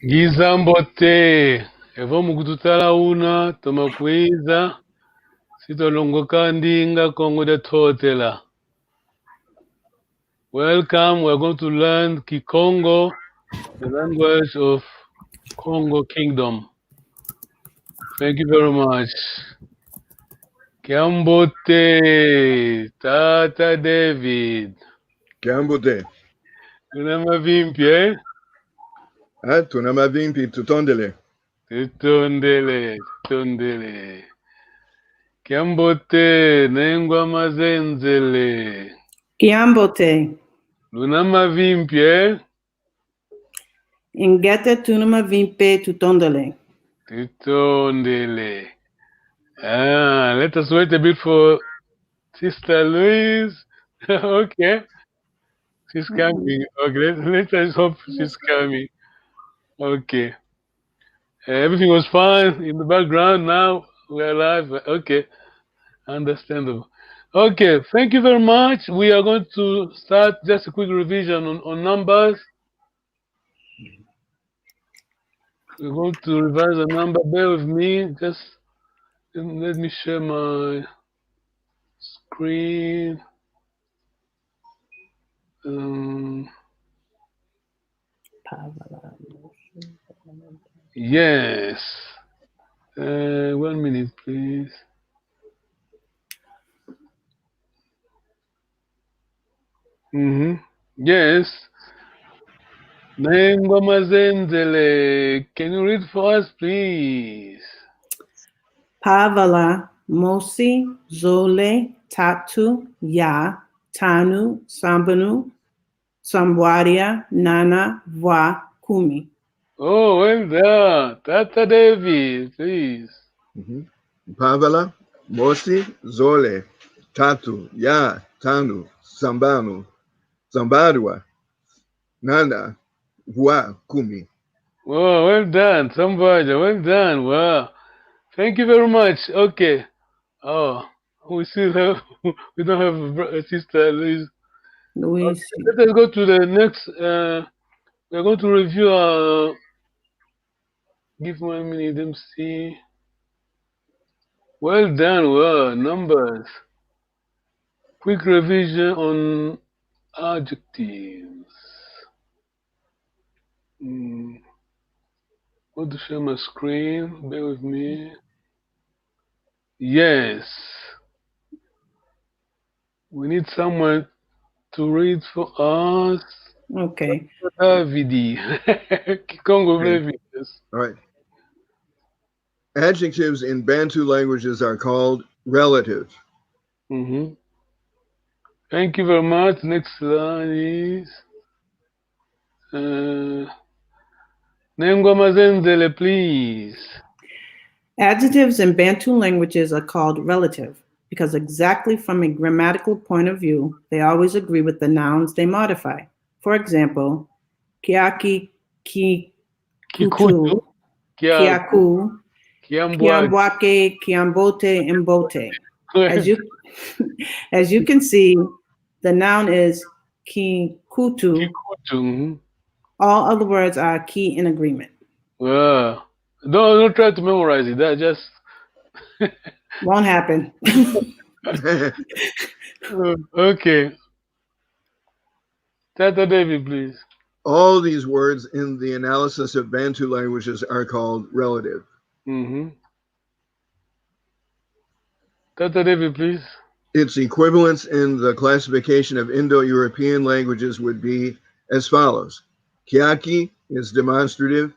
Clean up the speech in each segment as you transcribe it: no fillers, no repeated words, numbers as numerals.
Kiambote, evo mukututala una tomakwiza sitolongo kandinga Congo de Totela. Welcome, we're going to learn Kikongo, the language of Congo Kingdom. Thank you very much. Kiambote, Tata David. Kiambote. Tunamavimpi, eh? Tunamavimpi tutondele. Tutondele. Kiambote, nengwa mazenzele. Kiambote. Lunamavimpi, eh? Ingete tunamavimpe tutondele. Tutondele. Let us wait a bit for Sister Louise. Okay. She's coming. Okay, let us hope she's coming. Okay. Everything was fine in the background. Now we're live. Okay. Understandable. Okay. Thank you very much. We are going to start just a quick revision on numbers. We're going to revise the number. Bear with me. Just let me share my screen. Yes. 1 minute, please. Yes. Nengoma Zenzele, can you read for us, please? Pavala, Mosi, Zole, Tatu, Ya, Tanu, Sambanu, Samwaria, Nana, Wa, Kumi. Oh, well done. Tata David, please. Pavala, Mosi, Zole, Tatu, Ya, Tanu, Sambanu, Sambarwa, Nana, Wa, Kumi. Oh, well done. Somebody, well done. Wow. Thank you very much. Okay. Oh, we still have, we don't have a sister, Louise. Okay, let us go to the next. We're going to review give 1 minute, let me see. Well done, wow, numbers. Quick revision on adjectives. Want to share my screen, bear with me. Yes. We need someone to read for us. Okay. Davidi. Congo Okay. All right. Adjectives in Bantu languages are called relative. Thank you very much. Next slide is Nengwa Mazenzele, please. Adjectives in Bantu languages are called relative because exactly from a grammatical point of view, they always agree with the nouns they modify. For example, kiaki, kutu, kiaku, kiambwaki, kiambote-mbote. As you can see, the noun is kutu. All other words are key in agreement. Wow. Don't try to memorize it. That just won't happen. Okay. Tata David, please. All these words in the analysis of Bantu languages are called relative. Tata David, please. Its equivalents in the classification of Indo-European languages would be as follows. Kiaki is demonstrative.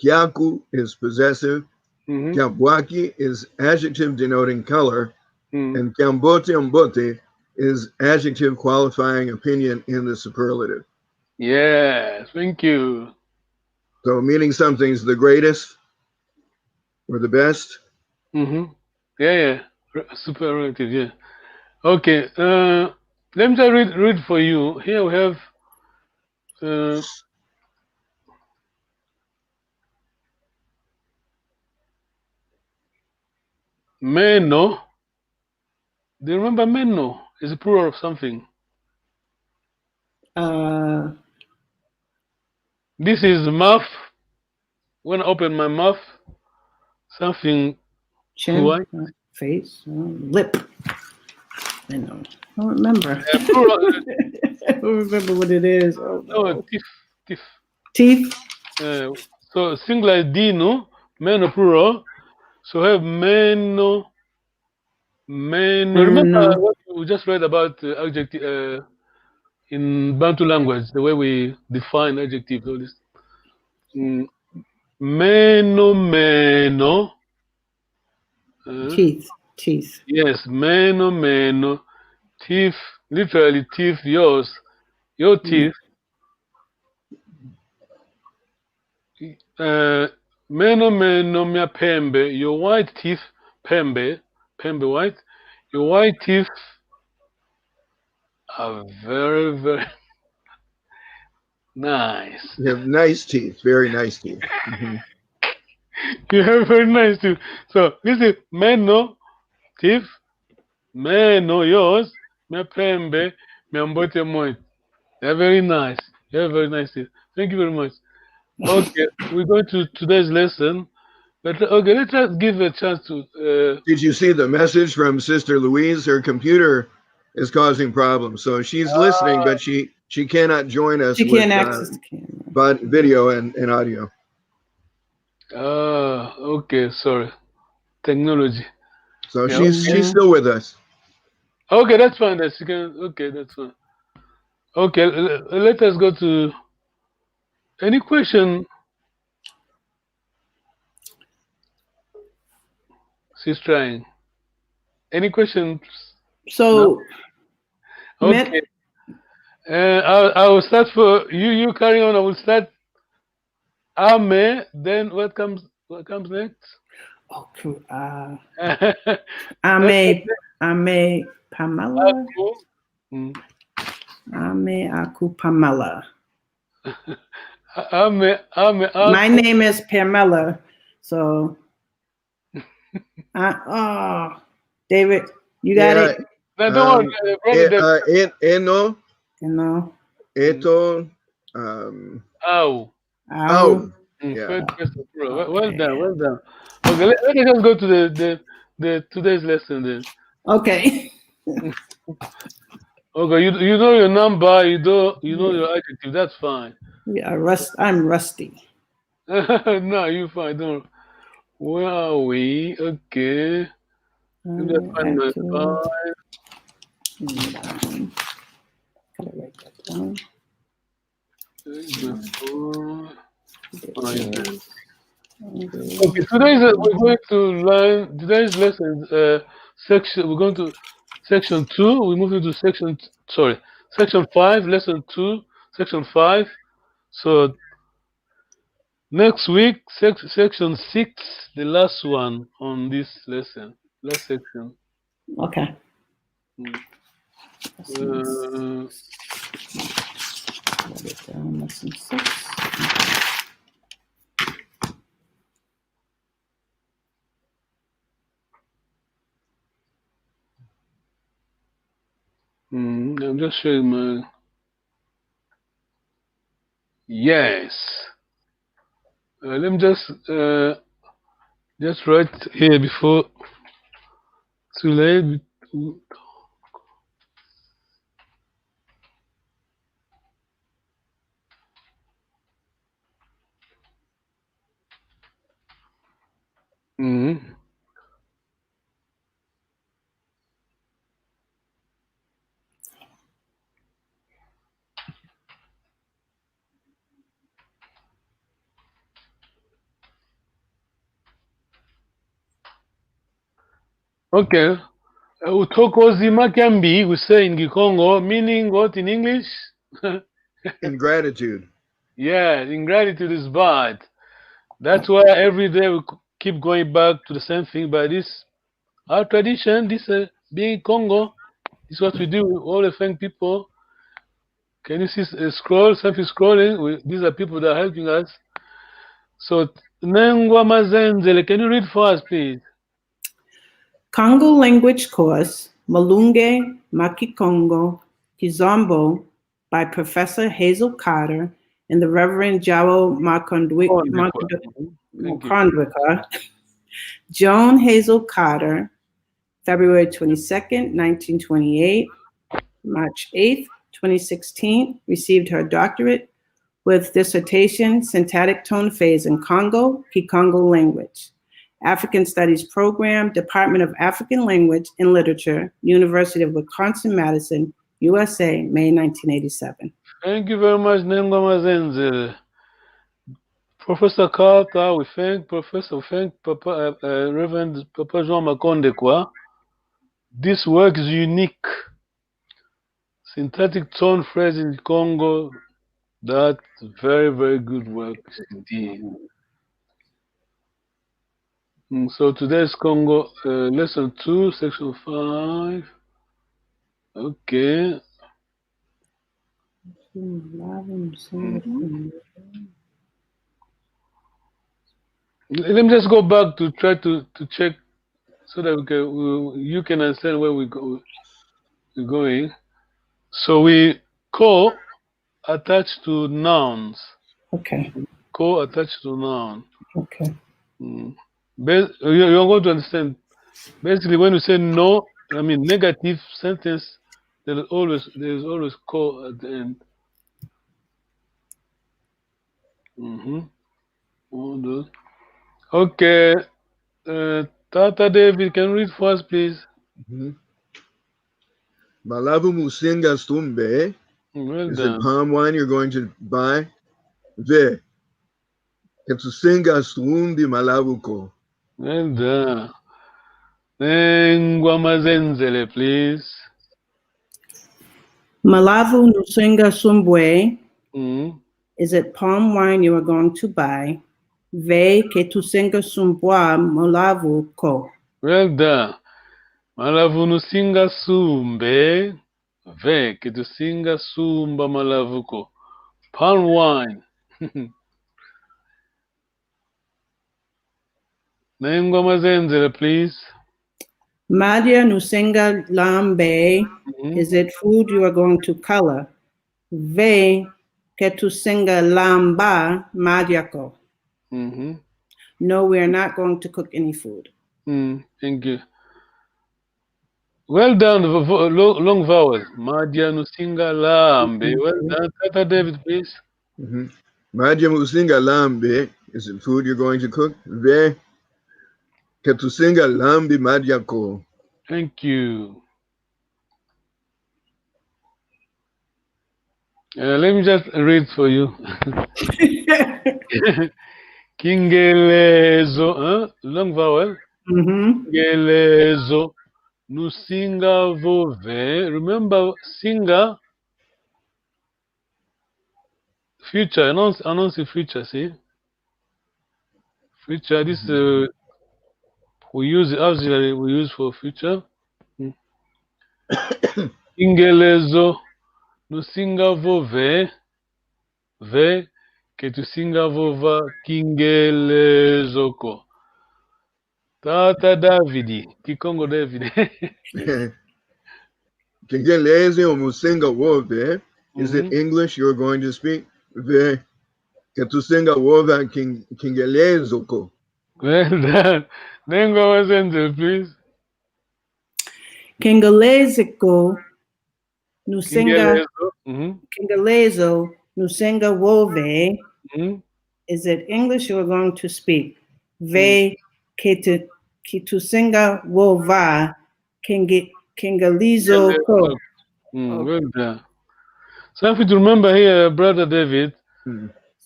Kiaku is possessive. Kiambwaki is adjective denoting color. And kiambote-mbote is adjective qualifying opinion in the superlative. Yes, thank you. So meaning something's the greatest or the best. Yeah. Superlative, yeah. Okay. Let me just read for you. Here we have meno. Do you remember meno? It's a plural of something. This is muff. when I open my mouth, something Chin, white. face, lip. I know. I don't remember. Plural, I don't remember what it is. Oh no, no. teeth. Teeth. So singular is dino, meno plural. So have meno. Remember what we just read about adjective in Bantu language, the way we define adjectives. All this. Meno. Teeth. Yes, meno. Teeth, literally teeth, yours. Your teeth. Meno mia pembe. Your white teeth, pembe white. Your white teeth are very, very nice. You have nice teeth, very nice teeth. You have very nice teeth. So this is meno, teeth, meno, yours, mia pembe, kiambote-mbote. They're very nice. You have very nice teeth. Thank you very much. Okay, we're going to today's lesson. But okay, let us give a chance to. Did you see the message from Sister Louise? Her computer is causing problems, so she's listening, but she cannot join us She with can't access the camera. but video and audio. Okay, sorry. Technology. So Yeah, she's still with us. Okay, that's fine. That's you can. Okay, that's fine. Okay, let us go to any question. She's trying. Any questions? So, Okay. I will start for you. You carry on. I will start. Ame. Then what comes? What comes next? oh, Ame Pamela. Ame Aku Pamela. My name is Pamela. So, David, you got it. No, don't worry, Eno. No. Eto. Ow. Yeah. Well done. Okay, let us just go to the today's lesson then. Okay. Okay, you know your number, you know your adjective. That's fine. Yeah, I'm rusty. No, you fine. Don't. Where are we? Okay. Let me find my file. Gotta write that down. Okay, we're going to learn today's lesson section. We're going to section 2. We're moving to section 5, lesson 2, section 5. So next week, section 6, the last one on this lesson, last section. Okay. Lesson 6. I'm just showing my. Yes. Let me just write here before too late. Okay. Utokozima Kambi, we say in Gikongo, meaning what in English? Ingratitude. Yeah, ingratitude is bad. That's why every day we keep going back to the same thing. But our tradition, this being Congo, is what we do. We all thank people. Can you see scroll? Something scrolling. These are people that are helping us. So, Nengwa Mazenzele, can you read for us, please? Congo language course, Malunge Makikongo Kizombo by Professor Hazel Carter and the Reverend Jawo Thank you. Makondwika, Joan Hazel Carter, February 22nd, 1928, March 8th, 2016, received her doctorate with dissertation, Syntactic Tone Phase in Congo, Kikongo Language. African Studies Program, Department of African Language and Literature, University of Wisconsin-Madison, USA, May 1987. Thank you very much, Nengo Mazenze. Professor Carter, we thank Papa, Reverend Papa Jean Makondekwa. This work is unique. Syntactic tone phrase in Congo, that's very, very good work indeed. So today's Congo, lesson 2, section 5. Okay. Let me just go back to try to check so that you can understand where we're going. So we co-attached to nouns. Okay. Co-attached to noun. Okay. You're going to understand. Basically, when you say no, I mean negative sentence, there is always co at the end. All those. Okay. Tata David, can you read for us, please? Malavu musinga stumbe is it palm wine you're going to buy? Ve. Ketusinga stundi malavuko. Well done. Ngwa Mazenzele, please. Malavu nusinga sumbwe. Is it palm wine you are going to buy? Ve ketusinga sumbwa malavu ko. Well done. Malavu nusinga sumbe. Ve ketusinga sumba malavuko. Palm wine. Nengwa Mazenzele, please. Madia nusinga lambe. Is it food you are going to color? Ve ketusinga lamba madiako. No, we are not going to cook any food. Thank you. Well done, long vowel. Madia nusinga lambe. Well done. Tata David, please. Madia musinga lambe is it food you're going to cook? Ve ketusinga lambi madiako. Thank you. Let me just read for you. Kingelezo, long vowel. Kingelezo, nusinga vove. Remember, singa, future, announce the future, see? Future, this we use auxiliary, we use for future. Kingelezo, nusinga vove. Ve ketusinga vova kingelezoko. Tata Davidi, Kikongo David. Kingeleze o musinga wove. Is it English you're going to speak? Ve ketusinga wova kingelezoko. Well done. Then go Mazenzele, please. Kingeleziko nusinga. Kingelezo nusinga wove. Is it English you are going to speak? Ve kitusinga wova kingelizo ko. Well done. So if you remember here, Brother David,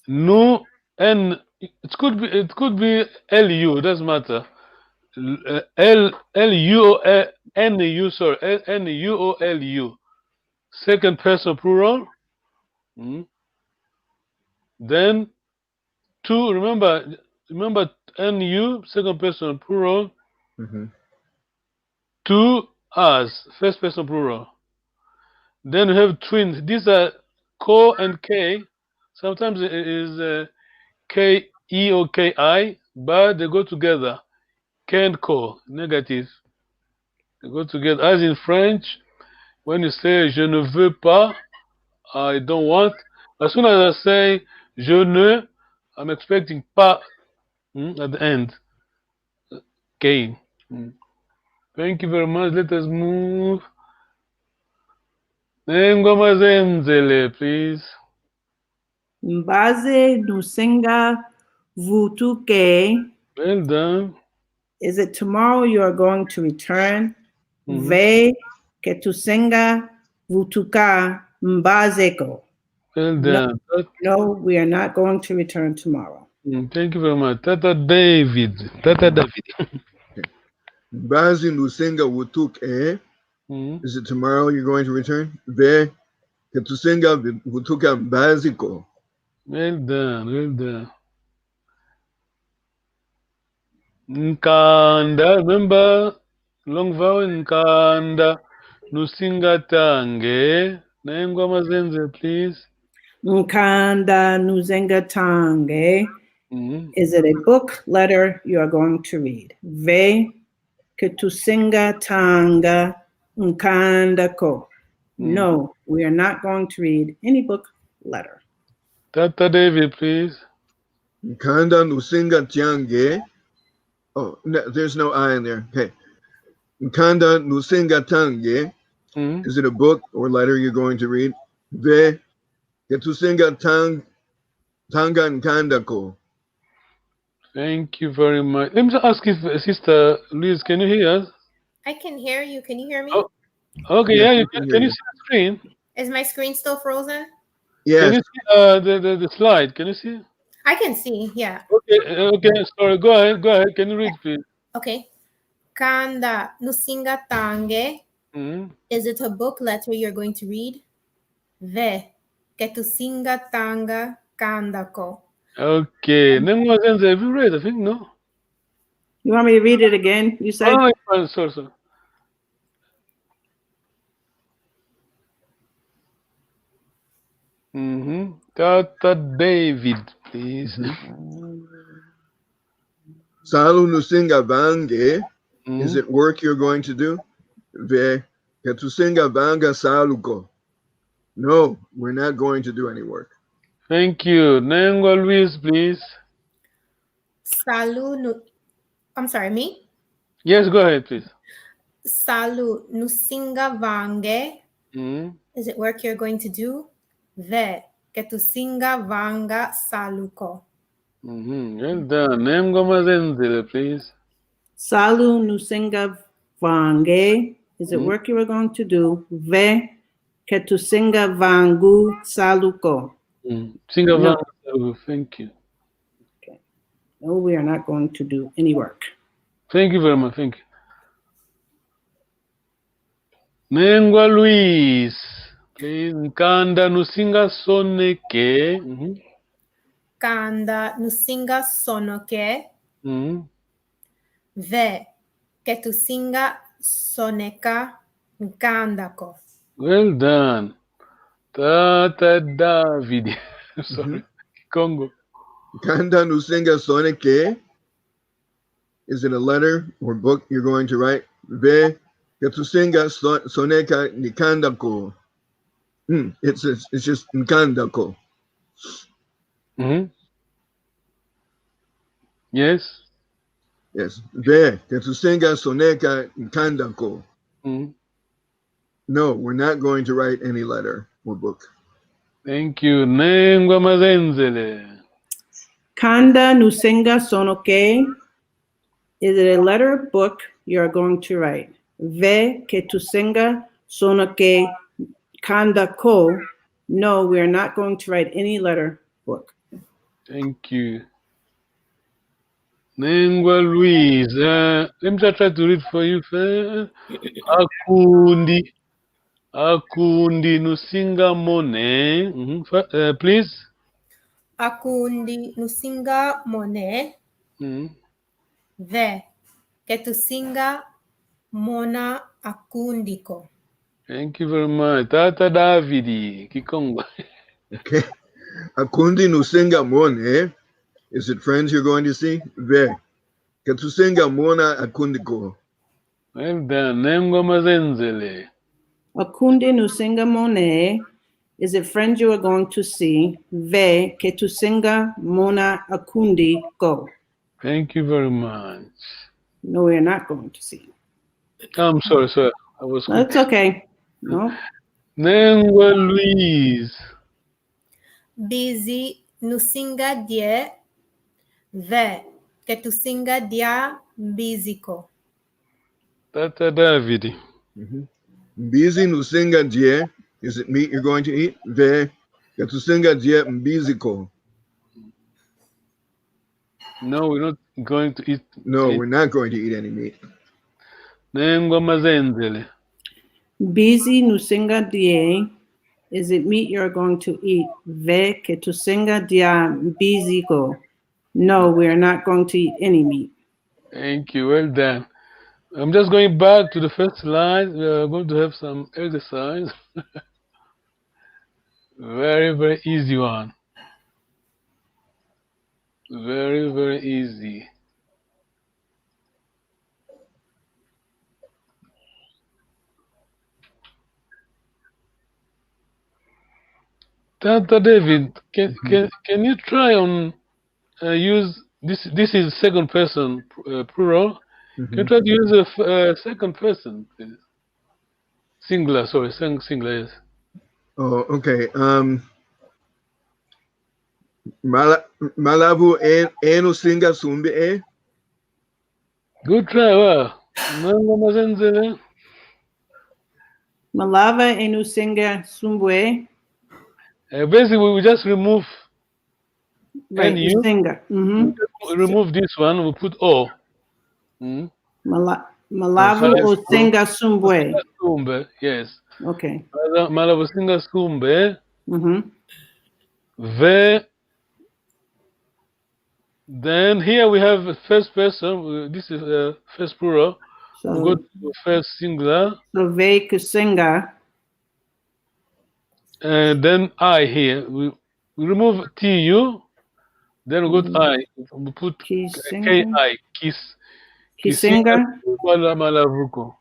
no, and it could be LU, it doesn't matter. N-U, sorry, N-U-O-L-U. Second person plural. Then two, remember NU, second person plural. Two as first person plural. Then you have twins. These are ko and k. Sometimes it is K-E or K-I, but they go together. K and ko, negative. They go together. As in French, when you say je ne veux pas, I don't want, As soon as I say je ne, I'm expecting pas at the end. Okay. Thank you very much. Let us move. Ngoma zenzele, please. Mbaze nusinga vutuke. Well done. Is it tomorrow you are going to return? Mhm. Ve ketusenga vutuka mbazeko. Well No, done. no, we are not going to return tomorrow. Thank you very much. Tata David. Tata David. Bazi nusinga wutuk Mhm. Is it tomorrow you're going to return? Ve ketusinga wutuka baziko. Well done. Well done. Nkanda. Remember, long vowel nkanda. Nusinga tange. Ngoma zenze, please. Nkanda nuzenga tange. Mhm. Is it a book, letter you are going to read? Ve ketusinga tanga nkanda ko. No, we are not going to read any book, letter. Tata David, please. Kanda nusinga tiange. Oh, no, there's no I in there. Okay. Kanda nusinga tange. Is it a book or letter you're going to read? Ve ketusinga tanga nkanda ko. Thank you very much. Let me just ask if Sister Liz, can you hear us? I can hear you. Can you hear me? Oh, okay, Yes, yeah, we you can can. hear Can you you. see the screen? Is my screen still frozen? Can Yes. you see the slide? Can you see? I can see, yeah. Okay, sorry. Go ahead. Can you read, please? Okay. Kanda nusinga tange. Mhm. Is it a book letter you're going to read? Ve ketusinga tanga kanda ko. Okay. Name was have you read? I think no. You want me to read it again? You said? Oh, it's fine. Sorry. Tata David, please. Salu nusinga vange. Is Mhm. it work you're going to do? Ve ketusinga vanga saluko. No, we're not going to do any work. Thank you. Nengo Luis, please. I'm sorry, me? Yes, go ahead, please. Salu nusinga vange. Mhm. Is it work you're going to do? Ve ketusinga vanga saluko. Well done. Nengo Mazenzele, please. Salu nusinga vange. Is it work you are going to do? Ve ketusinga vangu saluko. Singapore. Thank you. Okay. No, we are not going to do any work. Thank you very much. Thank you. Nengwa Luis, please. Nkanda nusinga soneke. Kanda nusinga sonoke. Ve ketusinga soneka nkandako. Well done. Tata David. Sorry. Congo. Kanda nusinga soneke. Is it a letter or book you're going to write? Ve ketusinga soneka nikandako. It's just nkandako. Yes. Yes. Ve ketusinga soneka nkandako. No, we're not going to write any letter or book. Thank you. Nengwa Mazenzele. Kanda nusinga sonoke. Is it a letter, book you are going to write? Ve ketusinga sonoke kanda ko. No, we are not going to write any letter, book. Thank you. Nengwa Luis. Let me just try to read for you first. Akundi. Akundi nusinga mone. Please. Akundi nusinga mone. Ve ketusinga mona akundiko. Thank you very much. Tata Davidi. Kikongo. Okay. Akundi nusinga mone. Is it friends you're going to see? Ve ketusinga mona akundiko. Well done. Nengwa Mazenzele. Akunde nusinga mone. Is it friends you are going to see? Ve que tu singa mona akundi go. Thank you very much. No, we are not going to see. I'm sorry, sir. I was quick. That's okay. No. Nengwa Louise. Busy no singa die. Ve que tu singa dia bisico. Tata David. Mbizi nusinga die. Is it meat you're going to eat? Ve katusinga die mbiziko. No, we're not going to eat. No, we're not going to eat any meat. Nengwa Mazenzele. Busy nusinga die. Is it meat you're going to eat? Ve que tu singa dia busy go. No, we are not going to eat any meat. Thank you. Well done. I'm just going back to the first slide. We are going to have some exercise. Very, very easy one. Very, very easy. Tata David, can you try on use this? This is second person plural. Can you try to use a second person, please? Singular, sorry, singular. Yes. Oh, okay. Malabu eno singa sumbi e. Good try. Wow. Nengwa Mazenzele. Malava enusinga sumbwe. Basically, we just remove Right, NU. singa. We remove this one. We put O. Malavu o singa sumbwe. Sumbe, yes. Okay. Malavu singa sumbe. Mm-hmm. Ve. Then here we have first person. This is first plural. So, We go to first singular. so ve kusinga. And then I here. We remove TU. Then we go to I. We put Kisinga. KI. Kiss. Kisinga. Malavuko.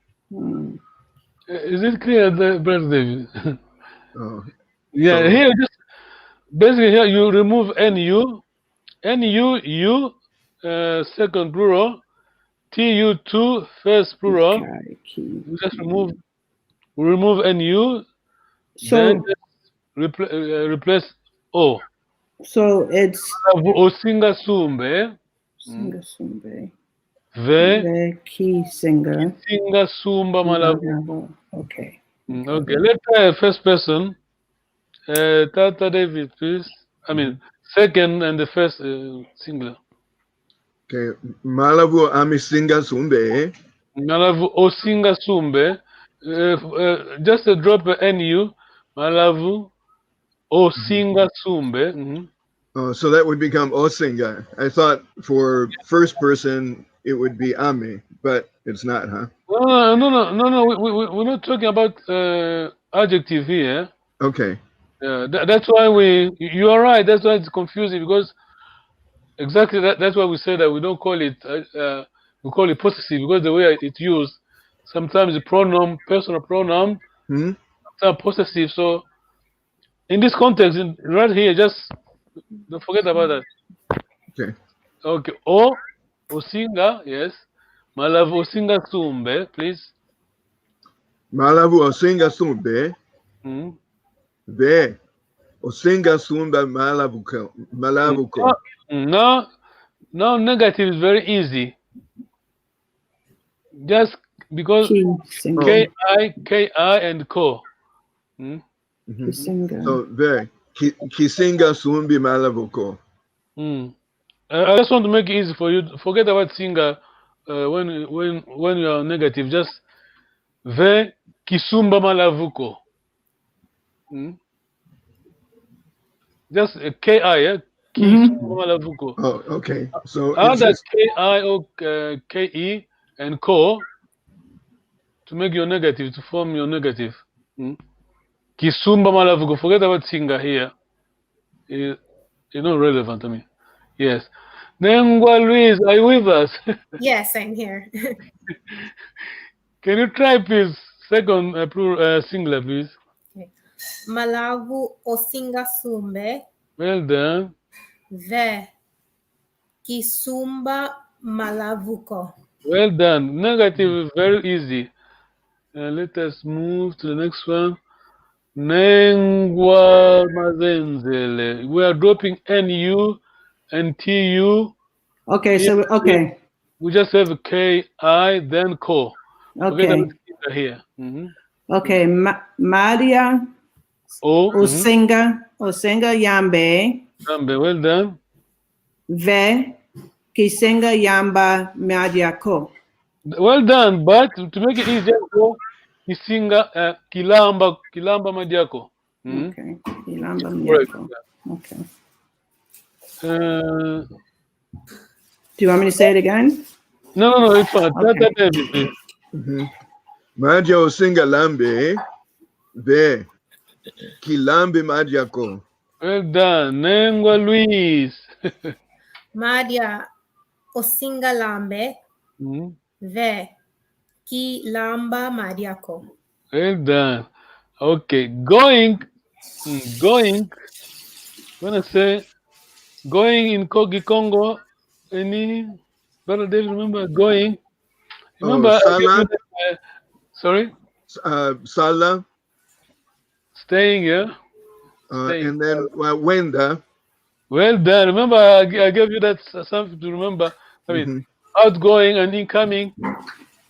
Is it clear, Brother David? Oh, Yeah, so, here just basically here you remove NU, U, second plural, TU2 first plural. We just remove NU, then just replace O. So it's Osinga sumbe, singa sumbe. ve Ve kisinga. singa sumba malavu. Okay. Okay, let's try first person. Tata David, please. I mean, second and the first singular. okay. Malabu ami singa sumbe. Malavu osinga sumbe. Just a drop NU. Malavu osinga sumbe. Oh, so that would become osinga. I thought for first person it would be ami, but it's not, huh? No. We're not talking about adjective here. Okay. That's why you are right. That's why it's confusing, because exactly that's why we say that we don't call it we call it possessive, because the way it's used, sometimes the pronoun, personal pronoun, sometimes possessive. So in this context, right here, just don't forget about that. Okay. Okay. Osinga, yes. Malavu osinga sumbe, please. Malabu osinga sumbe. Ve osinga sumba malabuko. No, negative is very easy. Just because Ki, and ko. So ve kisinga sumbi malabuko. I just want to make it easy for you. Forget about singa when you are negative. Just ve kisumba malavuko. Just ki, yeah? Kisumba malavuko. Oh, okay. So Add ki or ke and ko to make your negative, to form your negative. Kisumba malavuko. Forget about singa here. It's not relevant to me. Yes. Nengwa Louise, are you with us? Yes, I'm here. Can you try, please, second singular, please? Okay. malavu osinga sumbe. Well done. Ve kisumba malavuko. Well done. Negative is very easy. Let us move to the next one. Nengwa mazenzele. We are dropping NU and TU. Okay, so okay. We just have KI, then ko. Okay. Here. Okay, Maria Osinga Yambe. Yambe, well done. Ve Kisenga Yamba Madiako. Well done, but to make it easier, Kisinga Kilamba Madiako. Okay, Kilamba Madiako. Okay. Do you want me to say it again? No, it's fine. Okay. Madia Osinga Lambe Ve Kilambe Madiako. Well done. Nengwa Luis. Madia osinga lambe. Ve ki lamba madiako. Well done. Okay, going. When I say going in Kogi Congo, any brother David, remember going? Remember? Sala. Sorry. Sala. Staying, yeah. And then Wenda. Well done. Remember, I gave you that something to remember. I mean, outgoing and incoming.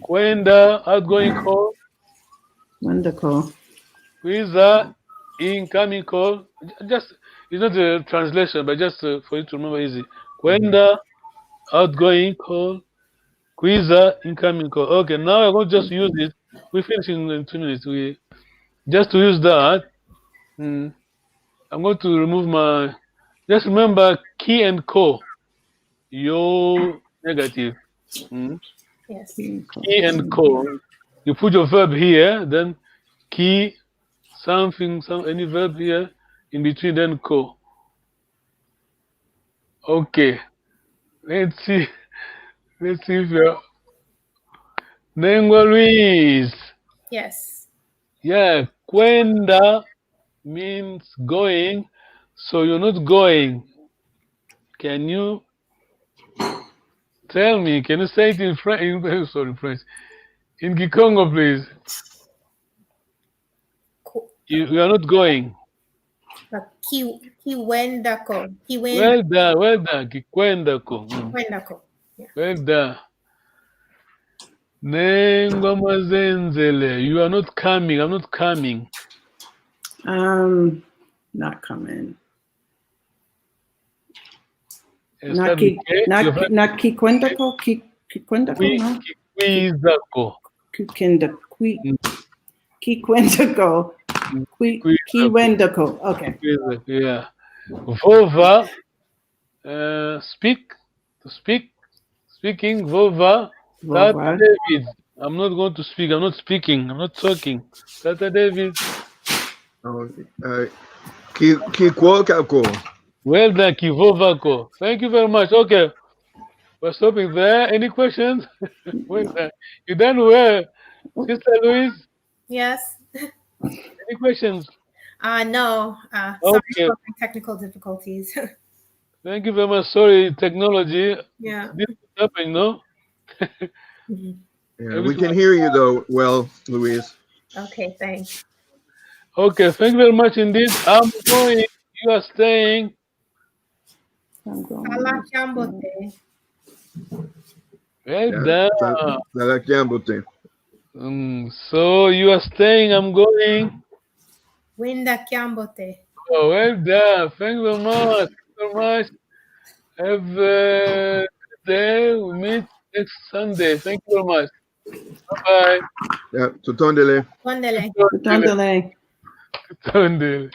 Wenda, outgoing call. Wenda call. Quiza, incoming call. Just, it's not a translation, but just for you to remember easy. Wenda, outgoing call. Quiza, incoming call. Okay, now I'm going to just use it. We finish in 2 minutes. Just to use that, I'm going to remove my. Just remember ki and ko. Yo negative. Yes. Ki and ko. You put your verb here, then ki, any verb here, in between, then ko. Okay. Let's see if you're. Nengwa Luis. Yes. Yeah, kwenda means going, so you're not going. Can you tell me? Can you say it in French? Sorry, French. In Kikongo, please. You are not going. Kiwendako. Well done. Kikwendako. Kiwendako. Yeah. Well done. Nengwa mazenzele. You are not coming. I'm not coming. Not coming. Not kikwendako. Kikwendako. No. Kikwendako. Kiwendako. Okay. Yeah. Vova. Speaking. Vova. Tata David. I'm not going to speak. I'm not speaking. I'm not talking. Tata David. Kikwokako. Well done, Kivovako. Thank you very much. Okay. We're stopping there. Any questions? Well done. You done well, Sister Louise? Yes. Any questions? No. Okay. Sorry for my technical difficulties. Thank you very much. Sorry, technology. Yeah. This is happening, no? Yeah, we can hear you though well, Louise. Okay, thanks. Okay, thank you very much indeed. I'm going. You are staying. Sala kiambote. Well done. Sala kiambote. So you are staying. I'm going. Wenda kiambote. Oh, well done. Thank you very much. Thank you very much. Have a good day. We meet next Sunday. Thank you very much. Bye-bye. Yeah, tutondele. Tondele. Tutondele. Tutondele.